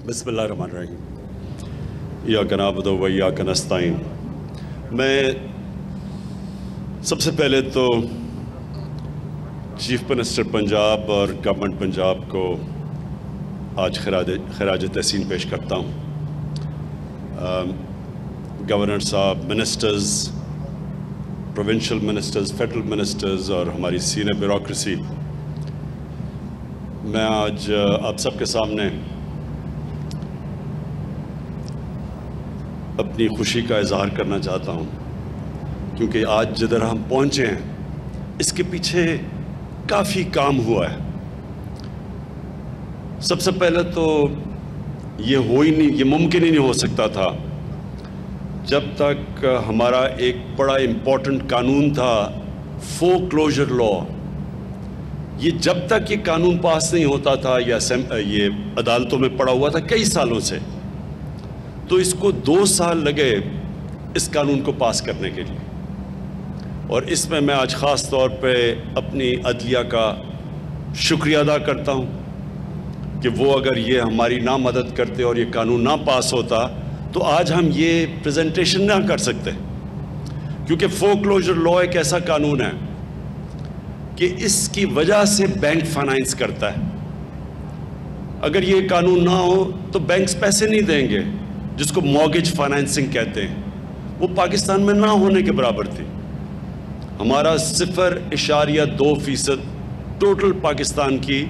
بسم اللہ الرحمن الرحیم ایاک نعبد و ایاک نستعین۔ میں سب سے پہلے تو چیف منسٹر پنجاب اور گورنمنٹ پنجاب کو آج خراج تحسین پیش کرتا ہوں۔ گورنر صاحب، ministers, provincial ministers, federal ministers اور ہماری سینئر بیوروکریسی، میں آج آپ سب کے سامنے اپنی خوشی کا اظہار کرنا چاہتا ہوں، کیونکہ آج جدھر ہم پہنچے ہیں اس کے پیچھے کافی کام ہوا ہے۔ سب سے پہلے تو یہ ممکن ہی نہیں ہو سکتا تھا جب تک ہمارا ایک بڑا امپورٹنٹ قانون تھا فور کلوجر لا، یہ جب تک یہ قانون پاس نہیں ہوتا تھا، یہ عدالتوں میں پڑا ہوا تھا کئی سالوں سے، تو اس کو 2 سال لگے اس قانون کو پاس کرنے کے لیے۔ اور اس میں آج خاص طور پہ اپنی عدلیہ کا شکریہ ادا کرتا ہوں کہ وہ اگر یہ ہماری نہ مدد کرتے اور یہ قانون نہ پاس ہوتا تو آج ہم یہ پریزنٹیشن نہ کر سکتے، کیونکہ فور کلوجر لا ایک ایسا قانون ہے کہ اس کی وجہ سے بینک فائنانس کرتا ہے۔ اگر یہ قانون نہ ہو تو بینکس پیسے نہیں دیں گے، جس کو مارگیج فائنانسنگ کہتے ہیں، وہ پاکستان میں نہ ہونے کے برابر تھی۔ ہمارا 0.2% ٹوٹل پاکستان کی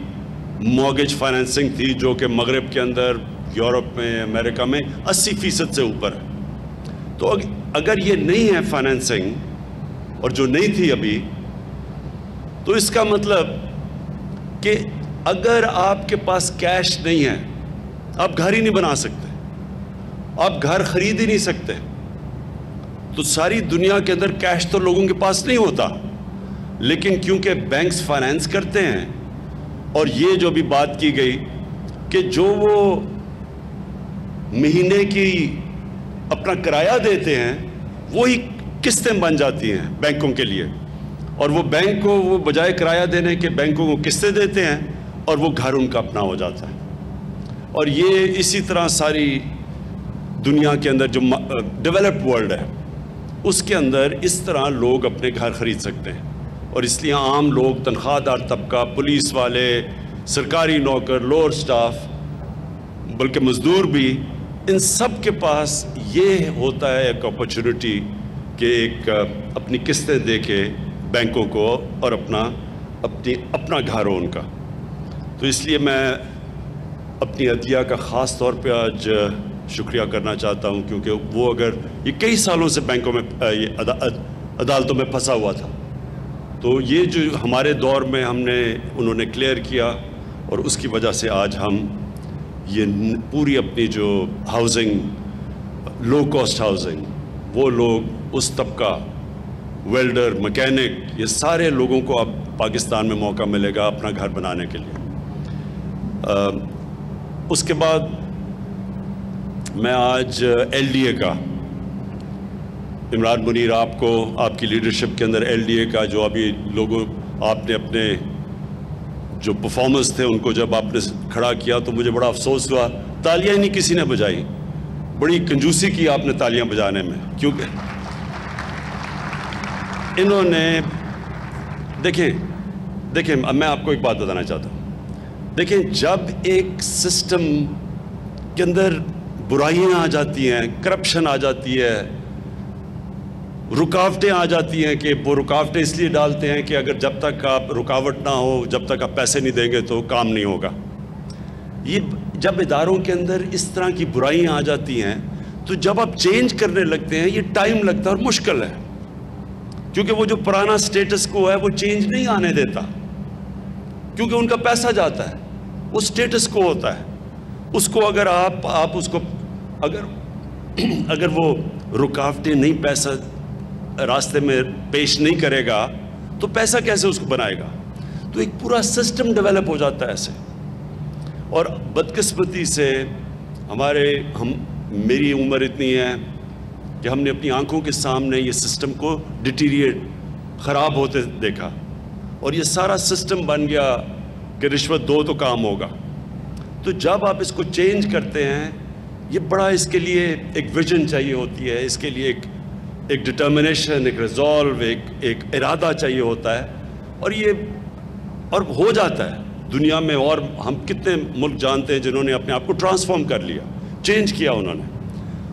مارگیج فائنانسنگ تھی، جو کہ مغرب کے اندر، یورپ میں، امریکہ میں 80% سے اوپر ہے۔ تو اگر یہ نہیں ہے فائنانسنگ، اور جو نہیں تھی ابھی، تو اس کا مطلب کہ اگر آپ کے پاس کیش نہیں ہے، آپ گھر ہی نہیں بنا سکتے، آپ گھر خرید ہی نہیں سکتے۔ تو ساری دنیا کے اندر کیش تو لوگوں کے پاس نہیں ہوتا، لیکن کیونکہ بینکس فائنانس کرتے ہیں، اور یہ جو بھی بات کی گئی کہ جو وہ مہینے کی اپنا کرایہ دیتے ہیں وہی قسطیں بن جاتی ہیں بینکوں کے لیے، اور وہ بینک کو وہ بجائے کرایہ دینے کے بینکوں کو قسطیں دیتے ہیں، اور وہ گھر ان کا اپنا ہو جاتا ہے۔ اور یہ اسی طرح ساری دنیا کے اندر جو ڈیولپڈ ورلڈ ہے اس کے اندر اس طرح لوگ اپنے گھر خرید سکتے ہیں۔ اور اس لیے عام لوگ، تنخواہ دار طبقہ، پولیس والے، سرکاری نوکر، لوور سٹاف، بلکہ مزدور بھی، ان سب کے پاس یہ ہوتا ہے ایک اپرچونٹی کہ ایک اپنی قسطیں دے کے بینکوں کو اور اپنا گھر ہو ان کا۔ تو اس لیے میں اپنی عدلیہ کا خاص طور پہ آج شکریہ کرنا چاہتا ہوں، کیونکہ وہ اگر یہ کئی سالوں سے بینکوں میں عدالتوں میں پھنسا ہوا تھا، تو یہ جو ہمارے دور میں انہوں نے کلیئر کیا، اور اس کی وجہ سے آج ہم یہ پوری اپنی جو ہاؤسنگ، لو کاسٹ ہاؤسنگ، وہ لوگ، اس طبقہ، ویلڈر، مکینک، یہ سارے لوگوں کو اب پاکستان میں موقع ملے گا اپنا گھر بنانے کے لیے۔ اس کے بعد میں آج ایل ڈی اے کا، عمران منیر، آپ کو، آپ کی لیڈرشپ کے اندر ایل ڈی اے کا جو ابھی لوگوں، آپ نے اپنے جو پرفارمنس تھے ان کو جب آپ نے کھڑا کیا تو مجھے بڑا افسوس ہوا، تالیاں ہی نہیں کسی نے بجائی۔ بڑی کنجوسی کی آپ نے تالیاں بجانے میں، کیونکہ انہوں نے دیکھیں میں آپ کو ایک بات بتانا چاہتا ہوں۔ دیکھیں، جب ایک سسٹم کے اندر برائیاں آ جاتی ہیں، کرپشن آ جاتی ہے، رکاوٹیں آ جاتی ہیں، کہ وہ رکاوٹیں اس لیے ڈالتے ہیں کہ اگر جب تک آپ رکاوٹ نہ ہو، جب تک آپ پیسے نہیں دیں گے تو کام نہیں ہوگا۔ یہ جب اداروں کے اندر اس طرح کی برائیاں آ جاتی ہیں تو جب آپ چینج کرنے لگتے ہیں، یہ ٹائم لگتا ہے اور مشکل ہے، کیونکہ وہ جو پرانا سٹیٹس کو ہے وہ چینج نہیں آنے دیتا، کیونکہ ان کا پیسہ جاتا ہے، وہ سٹیٹس کو ہوتا ہے، اس کو اگر آپ اس کو اگر وہ رکاوٹیں نہیں، پیسہ راستے میں پیش نہیں کرے گا تو پیسہ کیسے اس کو بنائے گا؟ تو ایک پورا سسٹم ڈیولپ ہو جاتا ہے ایسے۔ اور بدقسمتی سے میری عمر اتنی ہے کہ ہم نے اپنی آنکھوں کے سامنے یہ سسٹم کو ڈیٹیریٹ، خراب ہوتے دیکھا، اور یہ سارا سسٹم بن گیا کہ رشوت دو تو کام ہوگا۔ تو جب آپ اس کو چینج کرتے ہیں، یہ بڑا اس کے لیے ایک ویژن چاہیے ہوتی ہے، اس کے لیے ایک ڈٹرمنیشن، ایک ریزالو، ایک ارادہ چاہیے ہوتا ہے، اور ہو جاتا ہے دنیا میں۔ اور ہم کتنے ملک جانتے ہیں جنہوں نے اپنے آپ کو ٹرانسفارم کر لیا، چینج کیا انہوں نے۔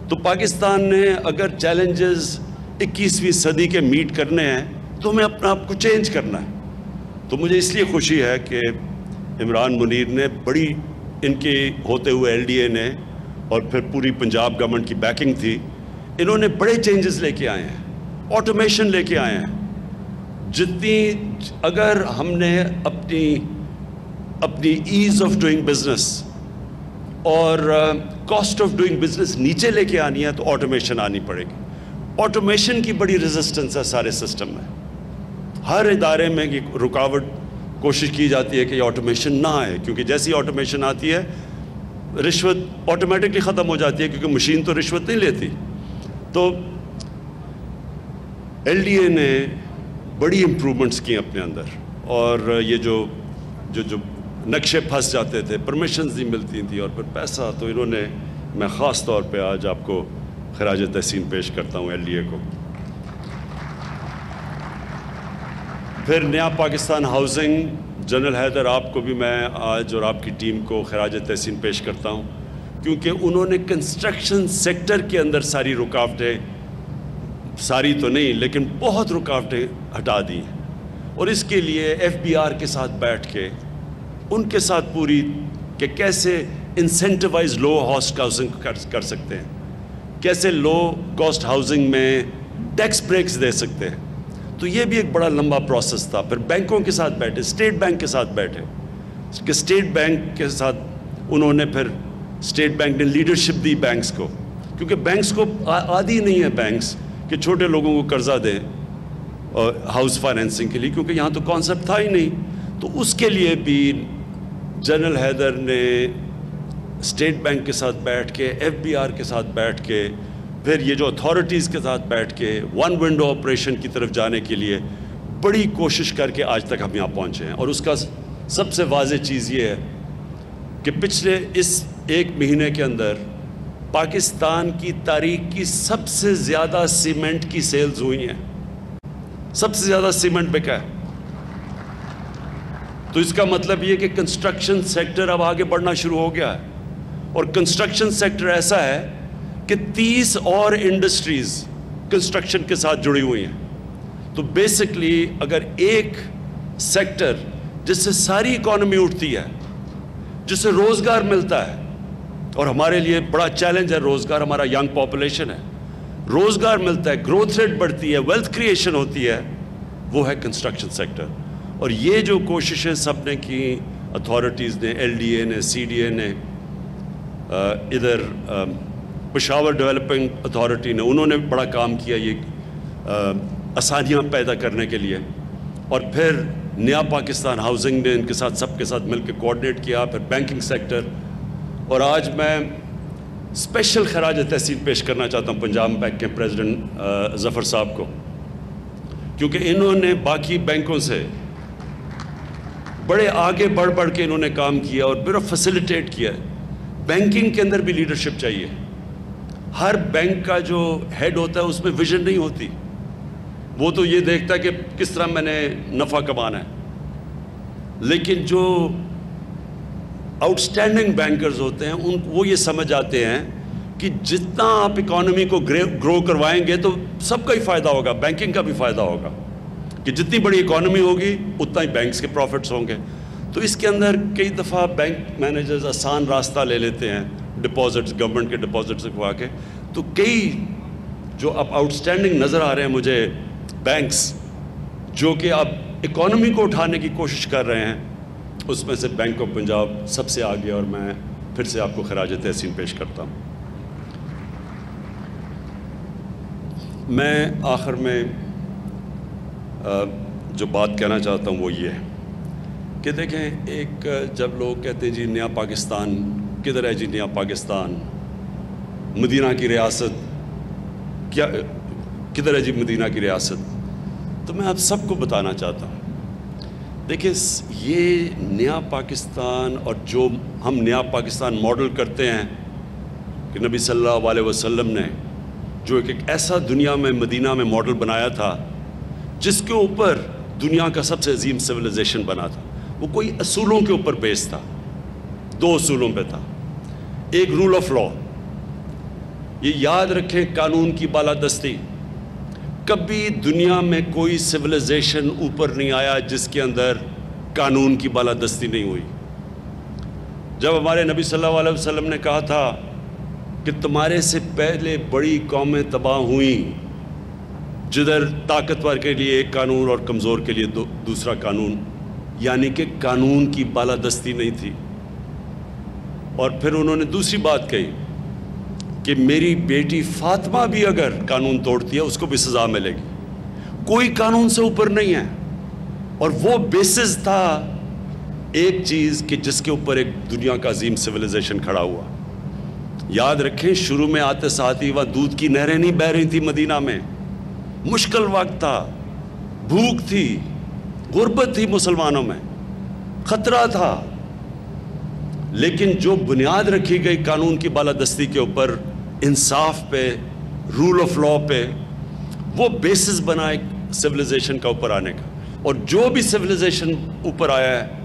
تو پاکستان نے اگر چیلنجز 21ویں صدی کے میٹ کرنے ہیں تو ہمیں اپنا آپ کو چینج کرنا ہے۔ تو مجھے اس لیے خوشی ہے کہ عمران منیر نے بڑی، ان کے ہوتے ہوئے ایل ڈی اے نے اور پھر پوری پنجاب گورنمنٹ کی بیکنگ تھی، انہوں نے بڑے چینجز لے کے آئے ہیں، آٹومیشن لے کے آئے ہیں۔ اگر ہم نے اپنی ایز آف ڈوئنگ بزنس اور کاسٹ آف ڈوئنگ بزنس نیچے لے کے آنی ہے تو آٹومیشن آنی پڑے گی۔ آٹومیشن کی بڑی ریزسٹنس ہے سارے سسٹم میں، ہر ادارے میں یہ رکاوٹ کوشش کی جاتی ہے کہ یہ آٹومیشن نہ آئے، کیونکہ جیسی آٹومیشن آتی ہے رشوت آٹومیٹکلی ختم ہو جاتی ہے، کیونکہ مشین تو رشوت نہیں لیتی۔ تو ایل ڈی اے نے بڑی امپرومنٹس کی اپنے اندر، اور یہ جو نقشے پھنس جاتے تھے، پرمیشنز نہیں ملتی تھیں اور پھر پیسہ، تو انہوں نے، میں خاص طور پہ آج آپ کو خراج تحسین پیش کرتا ہوں ایل ڈی اے کو۔ پھر نیا پاکستان ہاؤسنگ، جنرل حیدر، آپ کو بھی میں آج اور آپ کی ٹیم کو خراج تحسین پیش کرتا ہوں، کیونکہ انہوں نے کنسٹرکشن سیکٹر کے اندر ساری رکاوٹیں، ساری تو نہیں لیکن بہت رکاوٹیں ہٹا دی ہیں، اور اس کے لیے ایف بی آر کے ساتھ بیٹھ کے ان کے ساتھ پوری کہ کیسے انسینٹیوائز لو کاسٹ ہاؤسنگ کر سکتے ہیں، کیسے لو کاسٹ ہاؤسنگ میں ٹیکس بریکس دے سکتے ہیں۔ تو یہ بھی ایک بڑا لمبا پروسیس تھا۔ پھر بینکوں کے ساتھ بیٹھے، اسٹیٹ بینک کے ساتھ بیٹھے کہ اسٹیٹ بینک کے ساتھ انہوں نے، پھر اسٹیٹ بینک نے لیڈرشپ دی بینکس کو، کیونکہ بینکس کو عادی نہیں ہے بینکس کہ چھوٹے لوگوں کو قرضہ دیں ہاؤس فائنینسنگ کے لیے، کیونکہ یہاں تو کانسیپٹ تھا ہی نہیں۔ تو اس کے لیے بھی جنرل حیدر نے اسٹیٹ بینک کے ساتھ بیٹھ کے، ایف بی آر کے ساتھ بیٹھ کے، پھر یہ جو اتھارٹیز کے ساتھ بیٹھ کے ون ونڈو آپریشن کی طرف جانے کے لیے بڑی کوشش کر کے آج تک ہم یہاں پہنچے ہیں۔ اور اس کا سب سے واضح چیز یہ ہے کہ پچھلے اس ایک مہینے کے اندر پاکستان کی تاریخ کی سب سے زیادہ سیمنٹ کی سیلز ہوئی ہیں، سب سے زیادہ سیمنٹ بکا ہے۔ تو اس کا مطلب یہ کہ کنسٹرکشن سیکٹر اب آگے بڑھنا شروع ہو گیا ہے، اور کنسٹرکشن سیکٹر ایسا ہے کہ 30 اور انڈسٹریز کنسٹرکشن کے ساتھ جڑی ہوئی ہیں۔ تو بیسکلی اگر ایک سیکٹر جس سے ساری اکانومی اٹھتی ہے، جس سے روزگار ملتا ہے، اور ہمارے لیے بڑا چیلنج ہے روزگار، ہمارا ینگ پاپولیشن ہے، روزگار ملتا ہے، گروتھ ریٹ بڑھتی ہے، ویلتھ کریشن ہوتی ہے، وہ ہے کنسٹرکشن سیکٹر۔ اور یہ جو کوششیں سب نے کی، اتھارٹیز نے، ایل ڈی اے نے، سی ڈی اے نے، ادھر پشاور ڈیولپنگ اتھارٹی نے، انہوں نے بڑا کام کیا یہ آسانیاں پیدا کرنے کے لیے، اور پھر نیا پاکستان ہاؤسنگ نے ان کے ساتھ، سب کے ساتھ مل کے کوآرڈینیٹ کیا، پھر بینکنگ سیکٹر۔ اور آج میں اسپیشل خراج تحسین پیش کرنا چاہتا ہوں پنجاب بینک کے پریزیڈنٹ ظفر صاحب کو، کیونکہ انہوں نے باقی بینکوں سے بڑے آگے بڑھ کے انہوں نے کام کیا اور بڑا فیسیلیٹیٹ کیا۔ بینکنگ کے اندر بھی لیڈرشپ چاہیے۔ ہر بینک کا جو ہیڈ ہوتا ہے اس میں ویژن نہیں ہوتی، وہ تو یہ دیکھتا ہے کہ کس طرح میں نے نفع کمانا ہے، لیکن جو آؤٹ اسٹینڈنگ بینکرز ہوتے ہیں وہ یہ سمجھ آتے ہیں کہ جتنا آپ اکانومی کو گرو کروائیں گے تو سب کا ہی فائدہ ہوگا، بینکنگ کا بھی فائدہ ہوگا، کہ جتنی بڑی اکانومی ہوگی اتنا ہی بینکس کے پروفٹس ہوں گے۔ تو اس کے اندر کئی دفعہ بینک مینیجرز آسان راستہ لے لیتے ہیں، ڈپازٹس، گورنمنٹ کے ڈپازٹس رکھوا کے۔ تو کئی جو اب آؤٹ اسٹینڈنگ نظر آ رہے ہیں مجھے بینکس، جو کہ اب اکانومی کو اٹھانے کی کوشش کر رہے ہیں، اس میں سے بینک آف پنجاب سب سے آگے، اور میں پھر سے آپ کو خراج تحسین پیش کرتا ہوں۔ میں آخر میں جو بات کہنا چاہتا ہوں وہ یہ ہے کہ دیکھیں، ایک جب لوگ کہتے ہیں جی نیا پاکستان کدھر ہے، جی نیا پاکستان، مدینہ کی ریاست کیا کدھر ہے جی مدینہ کی ریاست، تو میں آپ سب کو بتانا چاہتا ہوں دیکھیں یہ نیا پاکستان اور جو ہم نیا پاکستان ماڈل کرتے ہیں کہ نبی صلی اللہ علیہ وسلم نے جو ایک ایسا دنیا میں مدینہ میں ماڈل بنایا تھا جس کے اوپر دنیا کا سب سے عظیم سویلائزیشن بنا تھا، وہ کوئی اصولوں کے اوپر بیس تھا، 2 اصولوں پہ تھا۔ ایک رول آف لا، یہ یاد رکھیں قانون کی بالادستی۔ کبھی دنیا میں کوئی سویلائزیشن اوپر نہیں آیا جس کے اندر قانون کی بالادستی نہیں ہوئی۔ جب ہمارے نبی صلی اللہ علیہ وسلم نے کہا تھا کہ تمہارے سے پہلے بڑی قومیں تباہ ہوئیں جدھر طاقتور کے لیے ایک قانون اور کمزور کے لیے دوسرا قانون، یعنی کہ قانون کی بالادستی نہیں تھی۔ اور پھر انہوں نے دوسری بات کہی کہ میری بیٹی فاطمہ بھی اگر قانون توڑتی ہے اس کو بھی سزا ملے گی، کوئی قانون سے اوپر نہیں ہے۔ اور وہ بیسس تھا ایک چیز کہ جس کے اوپر ایک دنیا کا عظیم سویلائزیشن کھڑا ہوا۔ یاد رکھیں شروع میں آتے ساتھ ہی وہاں دودھ کی نہریں نہیں بہہ رہی تھی مدینہ میں، مشکل وقت تھا، بھوک تھی، غربت تھی مسلمانوں میں، خطرہ تھا، لیکن جو بنیاد رکھی گئی قانون کی بالادستی کے اوپر، انصاف پہ، رول آف لا پہ، وہ بیسس بنا ایک سویلائزیشن کا اوپر آنے کا۔ اور جو بھی سویلائزیشن اوپر آیا ہے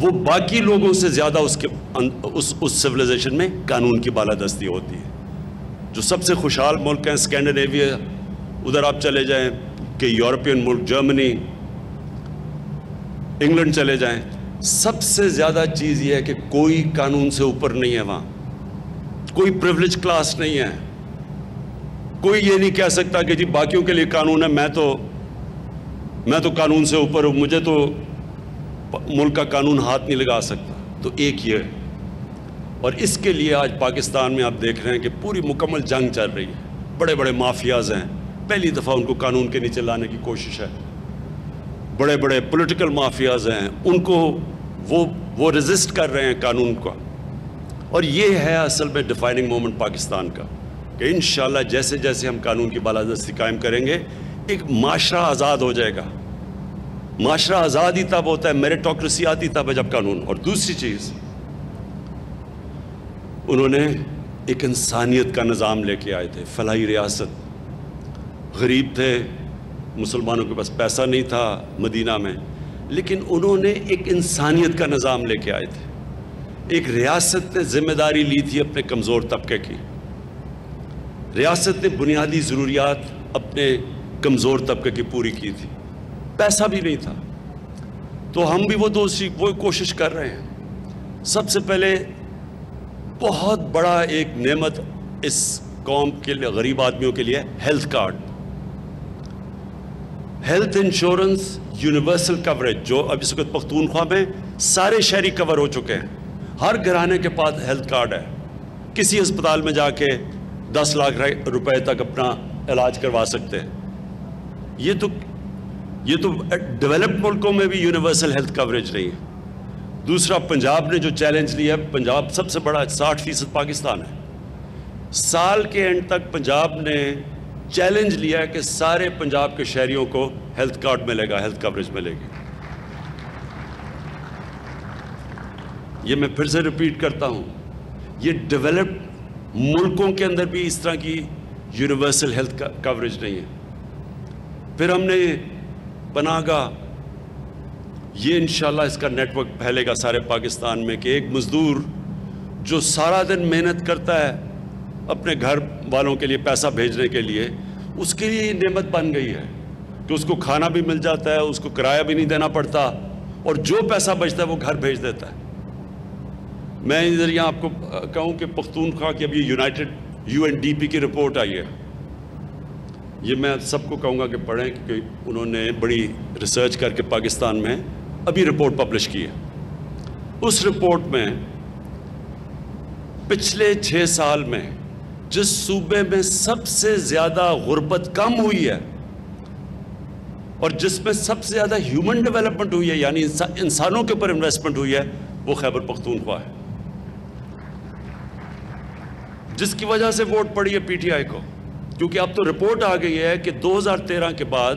وہ باقی لوگوں سے زیادہ اس سویلائزیشن میں قانون کی بالادستی ہوتی ہے۔ جو سب سے خوشحال ملک ہیں اسکینڈینیویا، ادھر آپ چلے جائیں کہ یورپین ملک جرمنی، انگلینڈ چلے جائیں، سب سے زیادہ چیز یہ ہے کہ کوئی قانون سے اوپر نہیں ہے، وہاں کوئی پریولیج کلاس نہیں ہے، کوئی یہ نہیں کہہ سکتا کہ جی باقیوں کے لیے قانون ہے، میں تو قانون سے اوپر ہوں، مجھے تو ملک کا قانون ہاتھ نہیں لگا سکتا۔ تو ایک یہ ہے، اور اس کے لیے آج پاکستان میں آپ دیکھ رہے ہیں کہ پوری مکمل جنگ چل رہی ہے، بڑے بڑے مافیاز ہیں، پہلی دفعہ ان کو قانون کے نیچے لانے کی کوشش ہے، بڑے بڑے پولیٹیکل مافیاز ہیں، ان کو وہ ریزسٹ کر رہے ہیں قانون کا۔ اور یہ ہے اصل میں ڈیفائننگ مومنٹ پاکستان کا کہ انشاءاللہ جیسے جیسے ہم قانون کی بالادستی قائم کریں گے ایک معاشرہ آزاد ہو جائے گا۔ معاشرہ آزاد ہی تب ہوتا ہے، میریٹوکریسی آتی تب ہے جب قانون۔ اور دوسری چیز، انہوں نے ایک انسانیت کا نظام لے کے آئے تھے، فلاحی ریاست، غریب تھے، مسلمانوں کے پاس پیسہ نہیں تھا مدینہ میں، لیکن انہوں نے ایک انسانیت کا نظام لے کے آئے تھے۔ ایک ریاست نے ذمہ داری لی تھی اپنے کمزور طبقے کی، ریاست نے بنیادی ضروریات اپنے کمزور طبقے کی پوری کی تھی، پیسہ بھی نہیں تھا۔ تو ہم بھی وہ کوشش کر رہے ہیں۔ سب سے پہلے بہت بڑا ایک نعمت اس قوم کے لیے، غریب آدمیوں کے لیے، health card, health insurance universal coverage, جو اب اس وقت پختونخوا میں سارے شہری کور ہو چکے ہیں۔ ہر گھرانے کے پاس ہیلتھ کارڈ ہے، کسی ہسپتال میں جا کے 10 لاکھ روپے تک اپنا علاج کروا سکتے ہیں۔ یہ تو ڈیولپڈ ملکوں میں بھی یونیورسل ہیلتھ کوریج نہیں ہے۔ دوسرا، پنجاب نے جو چیلنج لیا ہے، پنجاب سب سے بڑا 60% پاکستان ہے، سال کے اینڈ تک پنجاب نے چیلنج لیا ہے کہ سارے پنجاب کے شہریوں کو ہیلتھ کارڈ ملے گا، ہیلتھ کوریج ملے گی۔ یہ میں پھر سے ریپیٹ کرتا ہوں، یہ ڈیولپڈ ملکوں کے اندر بھی اس طرح کی یونیورسل ہیلتھ کوریج نہیں ہے۔ پھر ہم نے پناہ گاہ، یہ انشاءاللہ اس کا نیٹ ورک پھیلے گا سارے پاکستان میں کہ ایک مزدور جو سارا دن محنت کرتا ہے اپنے گھر والوں کے لیے پیسہ بھیجنے کے لیے، اس کے لیے یہ نعمت بن گئی ہے کہ اس کو کھانا بھی مل جاتا ہے، اس کو کرایہ بھی نہیں دینا پڑتا، اور جو پیسہ بچتا ہے وہ گھر بھیج دیتا ہے۔ میں ادھر یہاں آپ کو کہوں کہ پختونخوا کی ابھی UNDP کی رپورٹ آئی ہے، یہ میں سب کو کہوں گا کہ پڑھیں کیونکہ انہوں نے بڑی ریسرچ کر کے پاکستان میں ابھی رپورٹ پبلش کی ہے۔ اس رپورٹ میں پچھلے 6 سال میں جس صوبے میں سب سے زیادہ غربت کم ہوئی ہے اور جس میں سب سے زیادہ ہیومن ڈیولپمنٹ ہوئی ہے، یعنی انسانوں کے اوپر انویسٹمنٹ ہوئی ہے، وہ خیبر پختونخوا ہے، جس کی وجہ سے ووٹ پڑی ہے PTI کو، کیونکہ اب تو رپورٹ آ گئی ہے کہ 2013 کے بعد